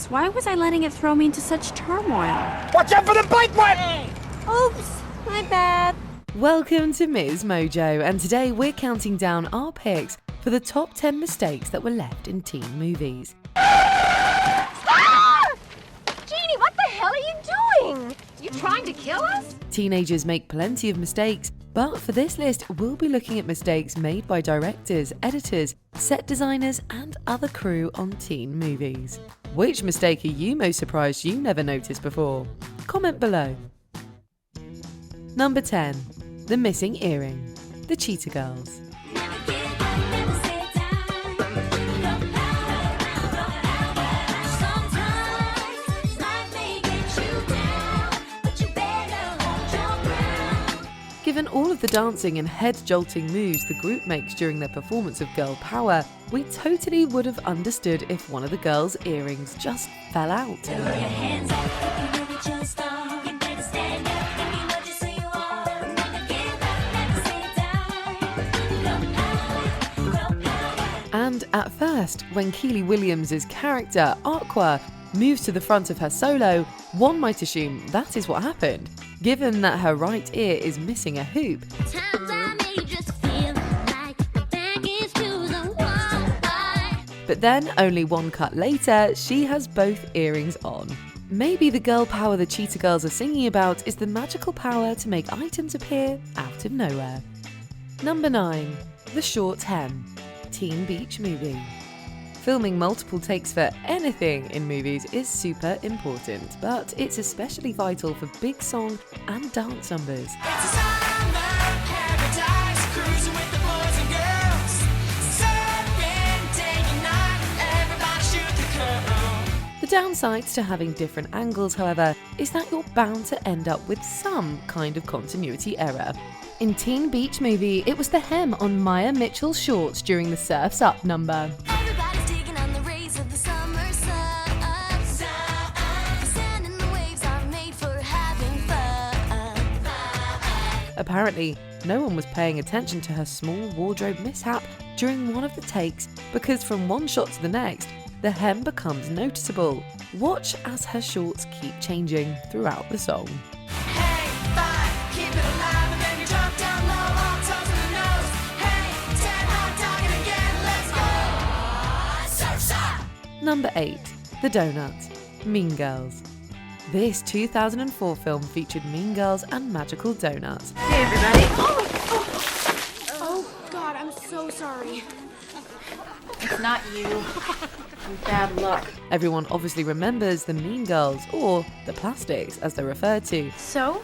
Why was I letting it throw me into such turmoil? Watch out for the bike one! Oops, my bad. Welcome to MsMojo, and today we're counting down our picks for the top 10 mistakes that were left in teen movies. Ah! Jeannie, what the hell are you doing? You trying to kill us? Teenagers make plenty of mistakes, but for this list, we'll be looking at mistakes made by directors, editors, set designers, and other crew on teen movies. Which mistake are you most surprised you never noticed before? Comment below. Number 10. The missing earring. The Cheetah Girls. Given all of the dancing and head-jolting moves the group makes during their performance of Girl Power, we totally would have understood if one of the girls' earrings just fell out. And at first, when Keely Williams' character, Aqua, moves to the front of her solo, one might assume that is what happened, given that her right ear is missing a hoop. But then, only one cut later, she has both earrings on. Maybe the girl power the Cheetah Girls are singing about is the magical power to make items appear out of nowhere. Number 9. The Short Hem. Teen Beach Movie. Filming multiple takes for anything in movies is super important, but it's especially vital for big song and dance numbers. The downsides to having different angles, however, is that you're bound to end up with some kind of continuity error. In Teen Beach Movie, it was the hem on Maya Mitchell's shorts during the Surf's Up number. Apparently, no one was paying attention to her small wardrobe mishap during one of the takes because from one shot to the next, the hem becomes noticeable. Watch as her shorts keep changing throughout the song. Number 8. The Donut. Mean Girls. This 2004 film featured mean girls and magical donuts. Hey, everybody. Oh, God, I'm so sorry. It's not you. Bad luck. Everyone obviously remembers the Mean Girls, or the Plastics as they're referred to. So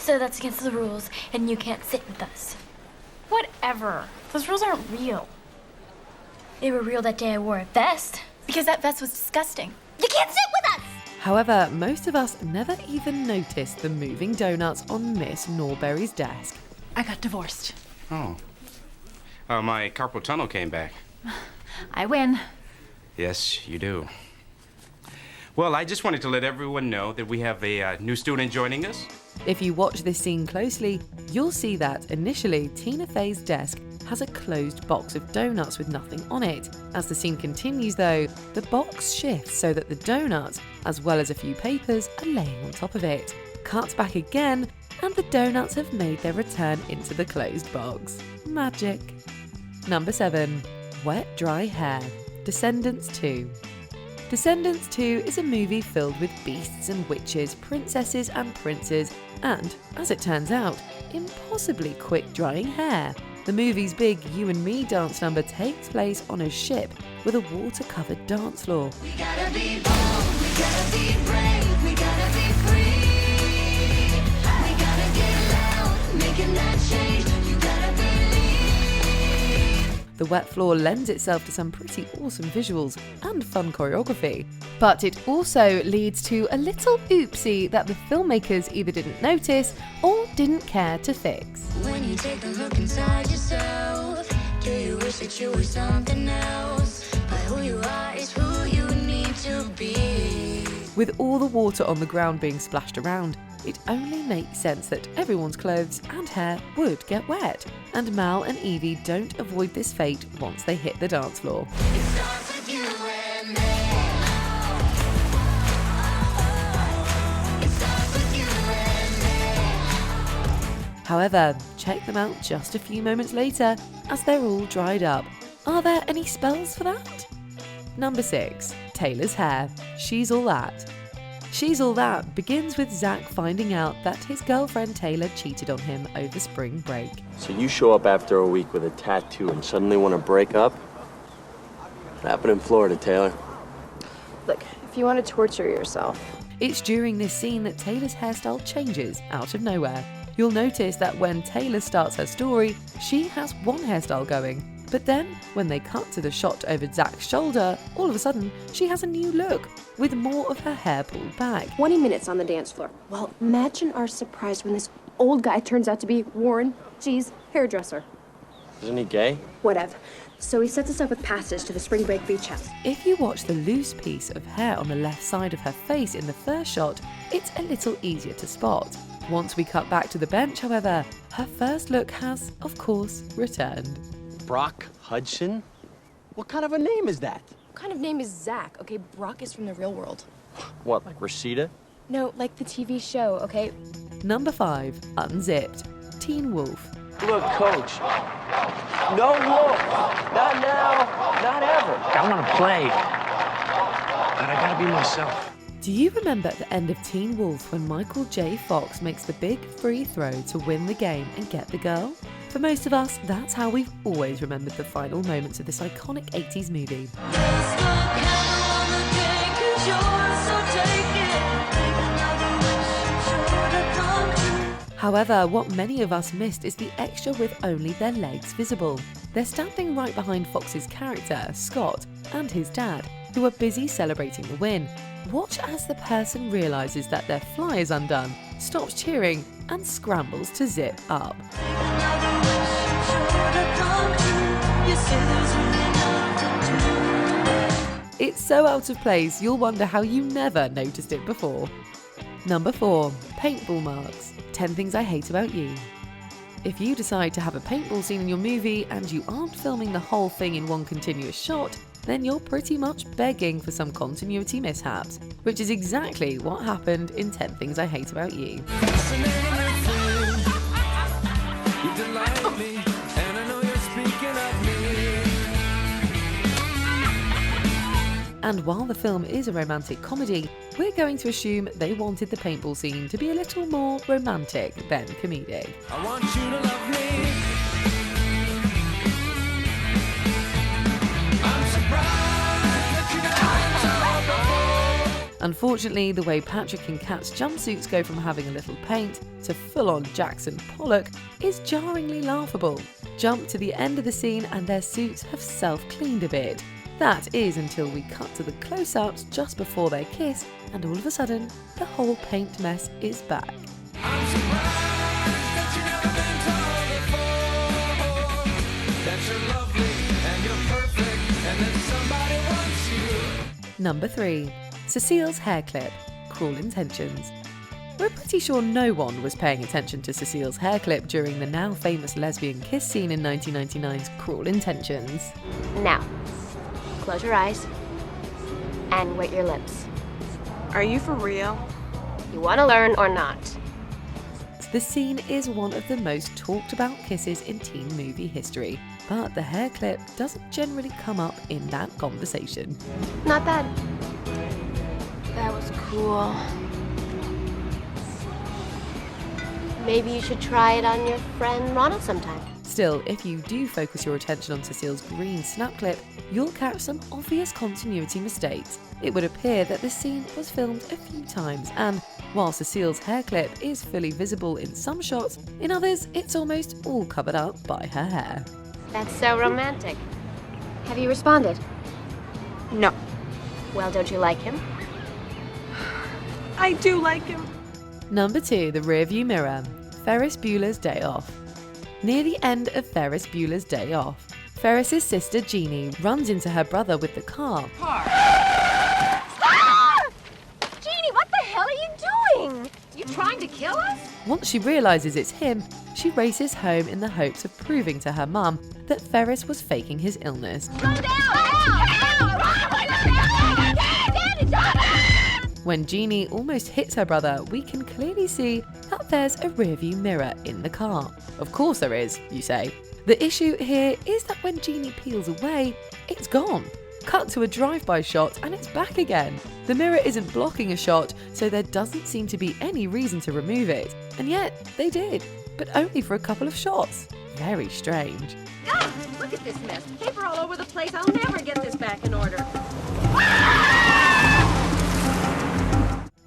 that's against the rules, and you can't sit with us. Whatever. Those rules aren't real. They were real that day I wore a vest. Because that vest was disgusting. You can't sit with us! However, most of us never even noticed the moving donuts on Miss Norberry's desk. I got divorced. Oh. My carpal tunnel came back. I win. Yes, you do. Well, I just wanted to let everyone know that we have a new student joining us. If you watch this scene closely, you'll see that initially Tina Fey's desk has a closed box of donuts with nothing on it. As the scene continues though, the box shifts so that the donuts, as well as a few papers, are laying on top of it. Cut back again, and the donuts have made their return into the closed box. Magic. Number 7. Wet Dry Hair. Descendants 2. Descendants 2 is a movie filled with beasts and witches, princesses and princes, and, as it turns out, impossibly quick drying hair. The movie's big You and Me dance number takes place on a ship with a water-covered dance floor. We gotta be bold, we gotta be brave, we gotta be free. We gotta get loud, making that change, you gotta believe. The wet floor lends itself to some pretty awesome visuals and fun choreography. But it also leads to a little oopsie that the filmmakers either didn't notice or didn't care to fix. When you take a look inside yourself, do you wish that you were something else? But who you are is who you need to be. With all the water on the ground being splashed around, it only makes sense that everyone's clothes and hair would get wet. And Mal and Evie don't avoid this fate once they hit the dance floor. It starts with you and me. However, check them out just a few moments later as they're all dried up. Are there any spells for that? Number 6. Taylor's hair. She's All That. She's All That begins with Zach finding out that his girlfriend Taylor cheated on him over spring break. So you show up after a week with a tattoo and suddenly want to break up? What happened in Florida, Taylor? Look, if you want to torture yourself. It's during this scene that Taylor's hairstyle changes out of nowhere. You'll notice that when Taylor starts her story, she has one hairstyle going. But then, when they cut to the shot over Zach's shoulder, all of a sudden, she has a new look, with more of her hair pulled back. 20 minutes on the dance floor. Well, imagine our surprise when this old guy turns out to be Warren G's hairdresser. Isn't he gay? Whatever. So he sets us up with passes to the spring break beach house. If you watch the loose piece of hair on the left side of her face in the first shot, it's a little easier to spot. Once we cut back to the bench, however, her first look has, of course, returned. Brock Hudson? What kind of a name is that? What kind of name is Zach? Okay, Brock is from the real world. What, like Reseda? No, like the TV show, okay? Number 5. Unzipped. Teen Wolf. Look, Coach. No wolf. Not now. Not ever. I want to play, but I gotta be myself. Do you remember at the end of Teen Wolf when Michael J. Fox makes the big free throw to win the game and get the girl? For most of us, that's how we've always remembered the final moments of this iconic 80s movie. However, what many of us missed is the extra with only their legs visible. They're standing right behind Fox's character, Scott, and his dad, who are busy celebrating the win. Watch as the person realises that their fly is undone, stops cheering, and scrambles to zip up. It's so out of place, you'll wonder how you never noticed it before. Number 4. Paintball marks. 10 things I hate about you. If you decide to have a paintball scene in your movie and you aren't filming the whole thing in one continuous shot, then you're pretty much begging for some continuity mishaps, which is exactly what happened in 10 Things I Hate About You. And while the film is a romantic comedy, we're going to assume they wanted the paintball scene to be a little more romantic than comedic. I want you to love me. I'm surprised that you got so. Unfortunately, the way Patrick and Kat's jumpsuits go from having a little paint to full-on Jackson Pollock is jarringly laughable. Jump to the end of the scene and their suits have self-cleaned a bit. That is until we cut to the close-ups just before they kiss, and all of a sudden, the whole paint mess is back. I'm surprised that you never been told before that you're lovely and you're perfect and that somebody wants you. Number 3. Cecile's hair clip. Cruel Intentions. We're pretty sure no one was paying attention to Cecile's hair clip during the now famous lesbian kiss scene in 1999's Cruel Intentions. Now, close your eyes and wet your lips. Are you for real? You want to learn or not? The scene is one of the most talked about kisses in teen movie history, but the hair clip doesn't generally come up in that conversation. Not bad. That was cool. Maybe you should try it on your friend Ronald sometime. Still, if you do focus your attention on Cecile's green snap clip, you'll catch some obvious continuity mistakes. It would appear that this scene was filmed a few times, and while Cecile's hair clip is fully visible in some shots, in others it's almost all covered up by her hair. That's so romantic. Have you responded? No. Well, don't you like him? I do like him. Number 2, the rearview mirror. Ferris Bueller's Day Off. Near the end of Ferris Bueller's Day Off, Ferris's sister Jeannie runs into her brother with the car. Ah! Jeannie, what the hell are you doing? You trying to kill us? Once she realises it's him, she races home in the hopes of proving to her mum that Ferris was faking his illness. When Jeannie almost hits her brother, we can clearly see that there's a rearview mirror in the car. Of course there is, you say. The issue here is that when Jeannie peels away, it's gone. Cut to a drive-by shot and it's back again. The mirror isn't blocking a shot, so there doesn't seem to be any reason to remove it. And yet, they did, but only for a couple of shots. Very strange. God, look at this mess. Paper all over the place. I'll never get this back in order.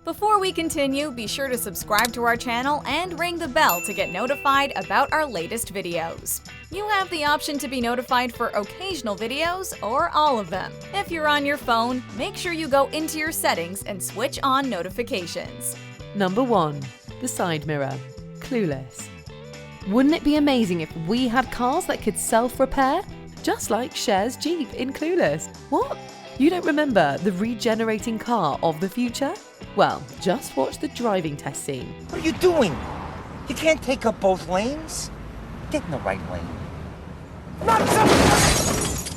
Before we continue, be sure to subscribe to our channel and ring the bell to get notified about our latest videos. You have the option to be notified for occasional videos or all of them. If you're on your phone, make sure you go into your settings and switch on notifications. Number 1. The side mirror. Clueless. Wouldn't it be amazing if we had cars that could self-repair? Just like Cher's Jeep in Clueless. What? You don't remember the regenerating car of the future? Well, just watch the driving test scene. What are you doing? You can't take up both lanes. Get in the right lane.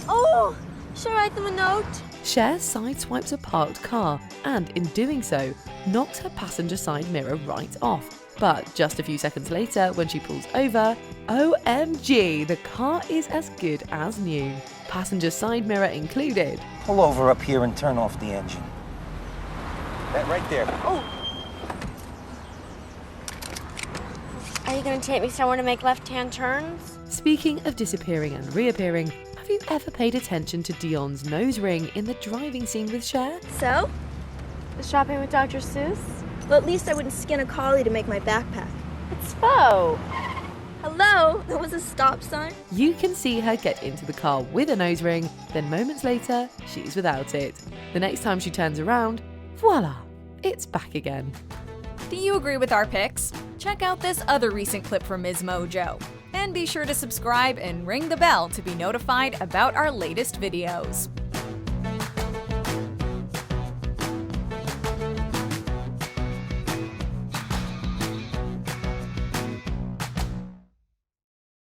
Oh, should I write them a note? Cher sideswipes a parked car and, in doing so, knocks her passenger side mirror right off. But just a few seconds later, when she pulls over, OMG, the car is as good as new. Passenger side mirror included. Pull over up here and turn off the engine. That right there. Oh. Are you going to take me somewhere to make left-hand turns? Speaking of disappearing and reappearing, have you ever paid attention to Dion's nose ring in the driving scene with Cher? So? Shopping with Dr. Seuss? Well, at least I wouldn't skin a collie to make my backpack. It's faux. Hello? There was a stop sign? You can see her get into the car with a nose ring, then moments later, she's without it. The next time she turns around, voila, it's back again. Do you agree with our picks? Check out this other recent clip from MsMojo. And be sure to subscribe and ring the bell to be notified about our latest videos.